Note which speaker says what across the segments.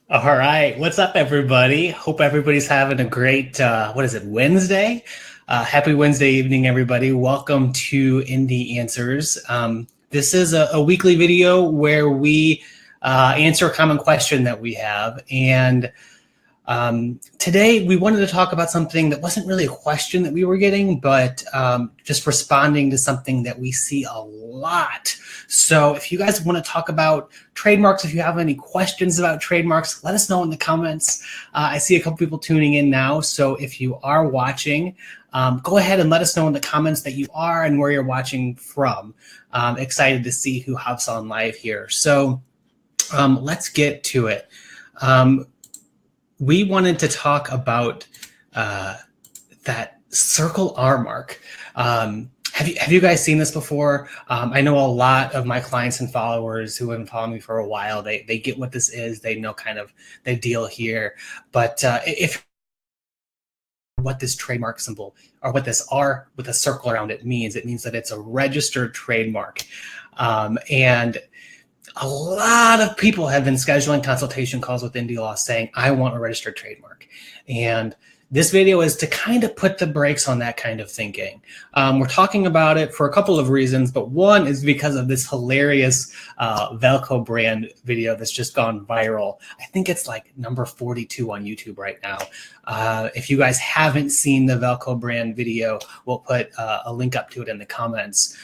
Speaker 1: All right, what's up, everybody? Hope everybody's having a great, Wednesday? Happy Wednesday evening, everybody. Welcome to Indie Answers. This is a weekly video where we answer a common question that we have. And today we wanted to talk about something that wasn't really a question that we were getting, but just responding to something that we see a lot. So if you guys want to talk about trademarks, if you have any questions about trademarks, let us know in the comments. I see a couple people tuning in now. So if you are watching, go ahead and let us know in the comments that you are and where you're watching from. Excited to see who hops on live here. So let's get to it. We wanted to talk about that circle R mark. Have you guys seen this before? I know a lot of my clients and followers who have been following me for a while, they get what this is. They know kind of the deal here. But if what this trademark symbol or what this R with a circle around it means that it's a registered trademark. And a lot of people have been scheduling consultation calls with Indie Law saying, I want a registered trademark. And this video is to kind of put the brakes on that kind of thinking. We're talking about it for a couple of reasons, but one is because of this hilarious Velcro brand video that's just gone viral. I think it's like number 42 on YouTube right now. If you guys haven't seen the Velcro brand video, we'll put a link up to it in the comments.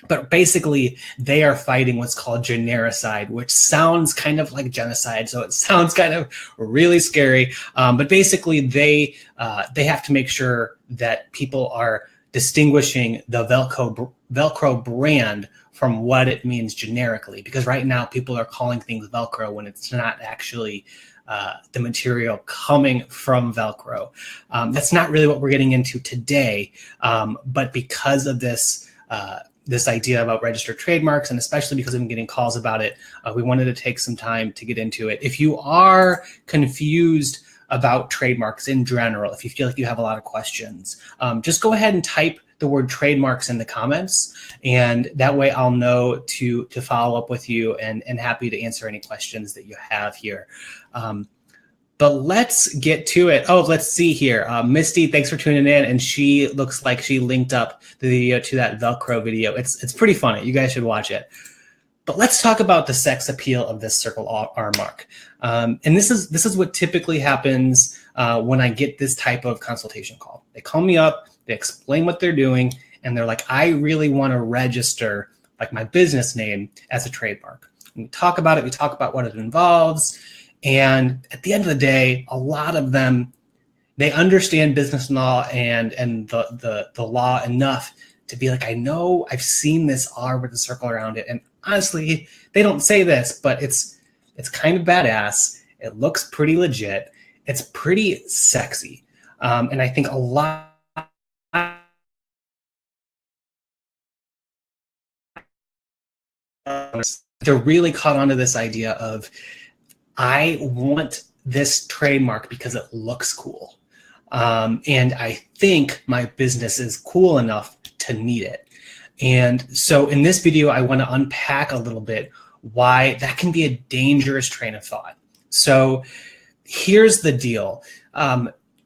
Speaker 1: But basically, they are fighting what's called genericide, which sounds kind of like genocide. So it sounds kind of really scary. But basically, they have to make sure that people are distinguishing the Velcro brand from what it means generically. Because right now, people are calling things Velcro when it's not actually the material coming from Velcro. That's not really what we're getting into today. But because of this idea about registered trademarks, and especially because I've been getting calls about it, we wanted to take some time to get into it. If you are confused about trademarks in general, if you feel like you have a lot of questions, just go ahead and type the word trademarks in the comments, and that way I'll know to follow up with you and happy to answer any questions that you have here. But let's get to it. Oh, let's see here. Misty, thanks for tuning in. And she looks like she linked up the video to that Velcro video. It's pretty funny. You guys should watch it. But let's talk about the sex appeal of this circle R mark. And this is what typically happens when I get this type of consultation call. They call me up, they explain what they're doing, and they're like, I really want to register like my business name as a trademark. And we talk about it. We talk about what it involves. And at the end of the day, a lot of them, they understand business law and the law enough to be like, I know I've seen this R with a circle around it. And honestly, they don't say this, but it's kind of badass. It looks pretty legit. It's pretty sexy. And I think a lot they're really caught onto this idea of, I want this trademark because it looks cool. And I think my business is cool enough to need it. And so in this video, I want to unpack a little bit why that can be a dangerous train of thought. So here's the deal.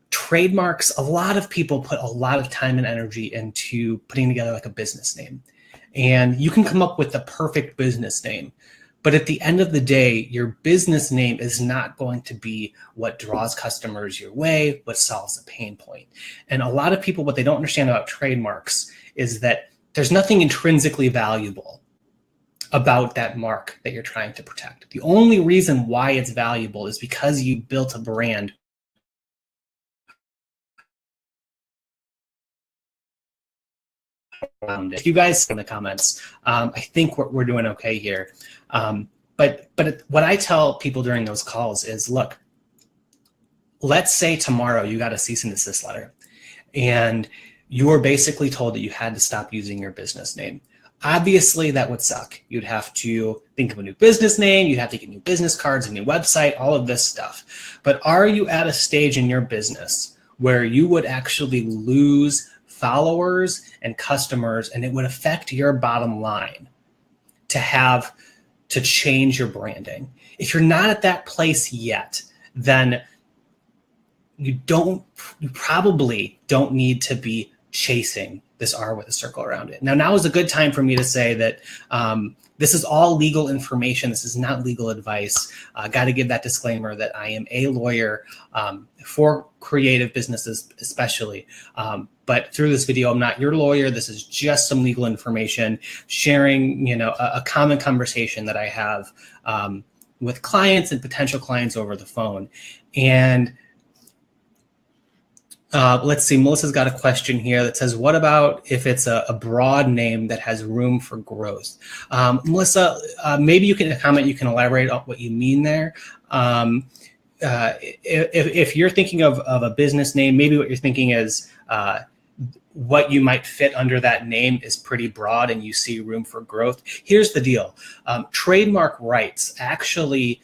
Speaker 1: Trademarks, a lot of people put a lot of time and energy into putting together like a business name. And you can come up with the perfect business name. But at the end of the day, your business name is not going to be what draws customers your way, what solves a pain point. And a lot of people, what they don't understand about trademarks is that there's nothing intrinsically valuable about that mark that you're trying to protect. The only reason why it's valuable is because you built a brand. If you guys in the comments, I think we're doing okay here. But what I tell people during those calls is, look, let's say tomorrow you got a cease and desist letter, and you were basically told that you had to stop using your business name. Obviously, that would suck. You'd have to think of a new business name. You'd have to get new business cards, a new website, all of this stuff. But are you at a stage in your business where you would actually lose followers and customers, and it would affect your bottom line to have to change your branding. If you're not at that place yet, then you probably don't need to be chasing this R with a circle around it. Now is a good time for me to say that this is all legal information. This is not legal advice. Got to give that disclaimer that I am a lawyer for creative businesses especially. But through this video, I'm not your lawyer. This is just some legal information, sharing, a common conversation that I have with clients and potential clients over the phone. And let's see, Melissa's got a question here that says, what about if it's a broad name that has room for growth? Melissa, maybe you can comment, you can elaborate on what you mean there. If you're thinking of a business name, maybe what you're thinking is what you might fit under that name is pretty broad and you see room for growth. Here's the deal. Trademark rights actually,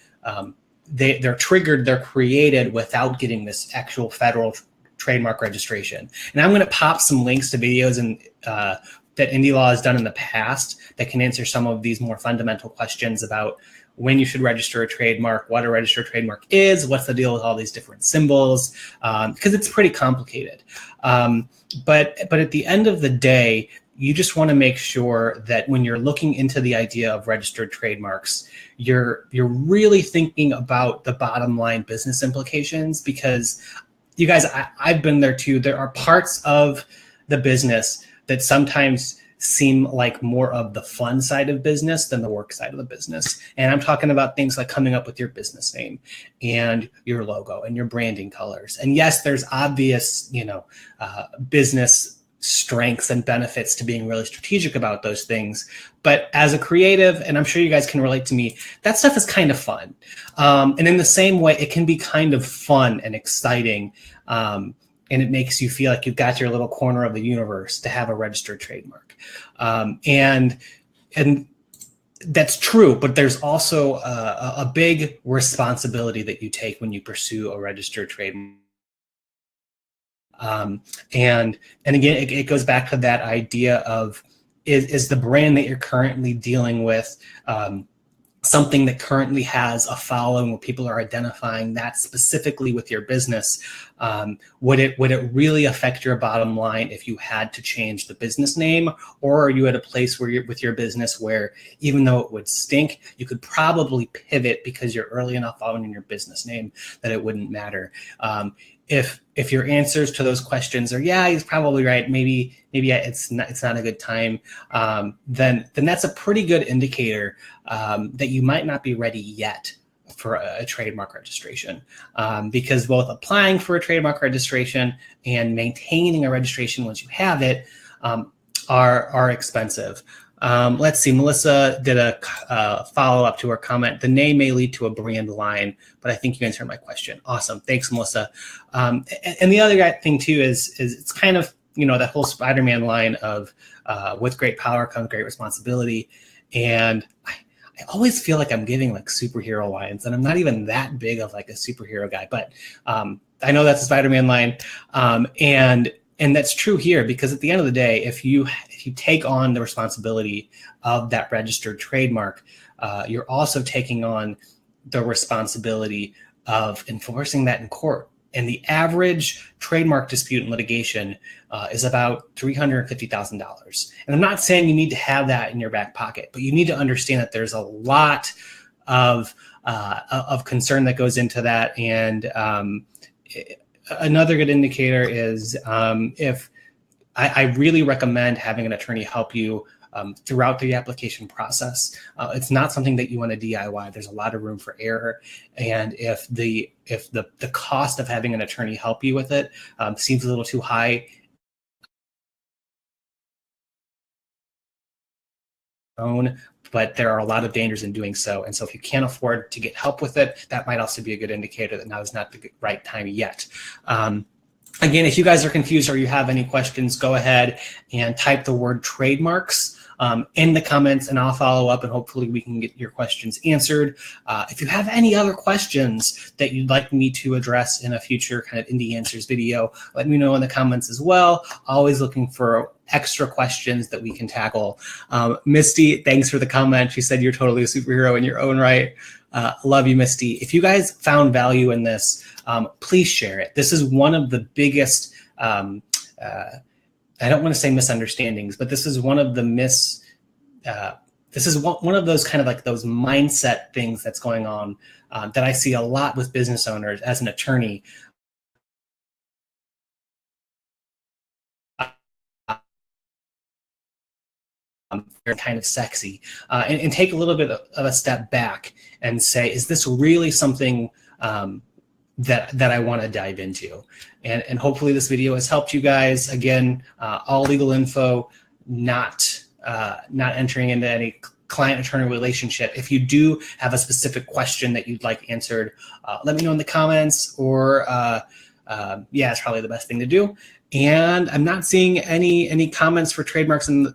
Speaker 1: they're triggered, they're created without getting this actual federal trademark registration. And I'm going to pop some links to videos that Indie Law has done in the past that can answer some of these more fundamental questions about when you should register a trademark, what a registered trademark is, what's the deal with all these different symbols, because it's pretty complicated. But at the end of the day, you just want to make sure that when you're looking into the idea of registered trademarks, you're really thinking about the bottom line business implications, because you guys, I've been there too. There are parts of the business that sometimes seem like more of the fun side of business than the work side of the business. And I'm talking about things like coming up with your business name and your logo and your branding colors. And yes, there's obvious, business strengths and benefits to being really strategic about those things. But as a creative, and I'm sure you guys can relate to me, that stuff is kind of fun. And in the same way, it can be kind of fun and exciting. And it makes you feel like you've got your little corner of the universe to have a registered trademark. And that's true, but there's also a big responsibility that you take when you pursue a registered trademark. And again, it goes back to that idea of, is the brand that you're currently dealing with something that currently has a following where people are identifying that specifically with your business? Would it really affect your bottom line if you had to change the business name? Or are you at a place where you're with your business where even though it would stink, you could probably pivot because you're early enough on in your business name that it wouldn't matter? If your answers to those questions are, yeah, he's probably right, maybe it's not a good time, then that's a pretty good indicator that you might not be ready yet for a trademark registration, because both applying for a trademark registration and maintaining a registration once you have it are expensive. Let's see, Melissa did a follow-up to her comment. The name may lead to a brand line, but I think you answered my question. Awesome. Thanks, Melissa. And the other thing too is it's kind of, that whole Spider-Man line of with great power comes great responsibility. And I always feel like I'm giving like superhero lines, and I'm not even that big of like a superhero guy, but I know that's a Spider-Man line. And that's true here, because at the end of the day, if you take on the responsibility of that registered trademark, you're also taking on the responsibility of enforcing that in court. And the average trademark dispute in litigation is about $350,000. And I'm not saying you need to have that in your back pocket, but you need to understand that there's a lot of concern that goes into that. And another good indicator is if I really recommend having an attorney help you throughout the application process. It's not something that you want to DIY. There's a lot of room for error. And if the cost of having an attorney help you with it seems a little too high, but there are a lot of dangers in doing so. And so if you can't afford to get help with it, that might also be a good indicator that now is not the right time yet. Again, if you guys are confused or you have any questions, go ahead and type the word trademarks in the comments, and I'll follow up, and hopefully we can get your questions answered. If you have any other questions that you'd like me to address in a future kind of Indie Answers video, let me know in the comments as well. Always looking for extra questions that we can tackle. Misty, thanks for the comment. She said you're totally a superhero in your own right. Love you, Misty. If you guys found value in this, please share it. This is one of the biggest, I don't want to say misunderstandings, but this is one of the this is one of those kind of like those mindset things that's going on that I see a lot with business owners as an attorney. Kind of sexy, and take a little bit of a step back and say, is this really something that I want to dive into? And hopefully this video has helped you guys. Again, all legal info, not entering into any client-attorney relationship. If you do have a specific question that you'd like answered, let me know in the comments, or yeah, it's probably the best thing to do. And I'm not seeing any comments for trademarks I'm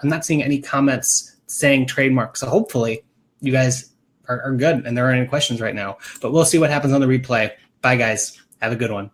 Speaker 1: not seeing any comments saying trademark. So hopefully you guys are good and there aren't any questions right now, but we'll see what happens on the replay. Bye guys. Have a good one.